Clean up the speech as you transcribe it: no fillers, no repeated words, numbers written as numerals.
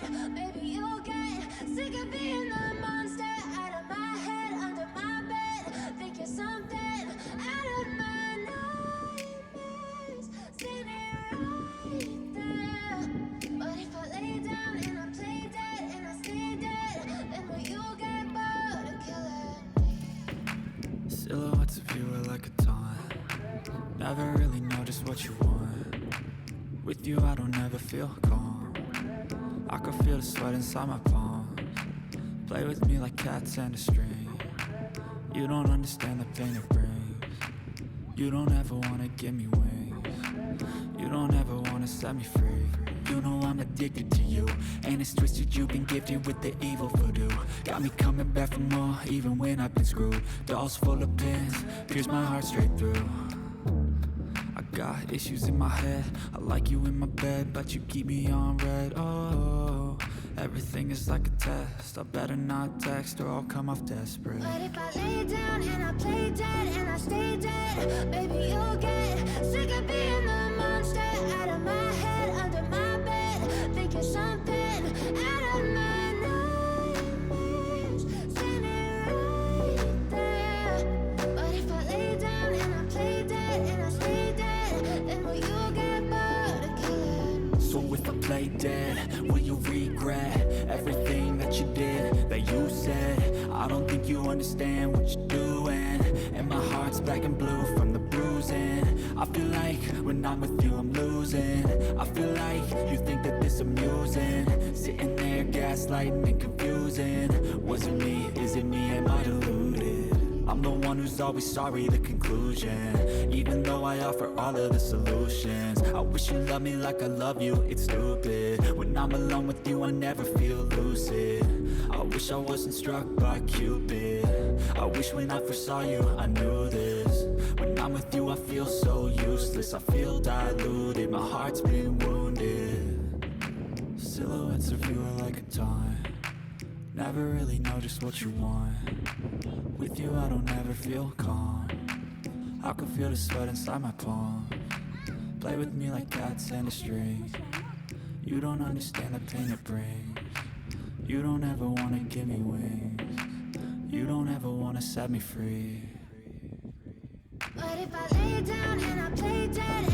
dead, maybe you'll get sick of being the monster out of my head, under my bed. Think you're something out of my nightmares, standing right there. But if I lay down and I play dead and I stay dead, then will you get bored of killing me? Silhouettes of you are like a taunt. Never really know just what you want. With you I don't ever feel calm. I can feel the sweat inside my palms. Play with me like cats and a string. You don't understand the pain it brings. You don't ever wanna give me wings. You don't ever wanna set me free. You know I'm addicted to you, and it's twisted, you've been gifted with the evil voodoo. Got me coming back for more, even when I've been screwed. Dolls full of pins, pierce my heart straight through. I got issues in my head, I like you in my bed, but you keep me on red. Oh, everything is like a test, I better not text or I'll come off desperate. But if I lay down and I play dead and I stay dead, baby you'll get sick of being the monster out of my head, under my bed. Think you're something out of my nightmares, standing right there. But if I lay down and I play dead and I stay dead, then will you get bored of killing me? So if I play dead, will you regret everything that you did, that you said? I don't think you understand what you're doing, and my heart's black and blue from the bruising. I feel like when I'm with you I'm losing. I feel like you think that this amusing, sitting there gaslighting and confusing. Was it me? Is it me? Am I deluded? I'm the one who's always sorry, the conclusion, even though I offer all of the solutions. I wish you loved me like I love you, it's stupid. When I'm alone with you I never feel lucid. I wish I wasn't struck by Cupid. I wish when I first saw you I knew this. When I'm with you I feel so useless, I feel diluted, my heart's been wounded. Silhouettes of you are like a taunt. Never really know just what you want. With you I don't ever feel calm. I can feel the sweat inside my palms. Play with me like cats and a string. You don't understand the pain it brings. You don't ever wanna give me wings. You don't ever wanna set me free. But if I lay down and I play dead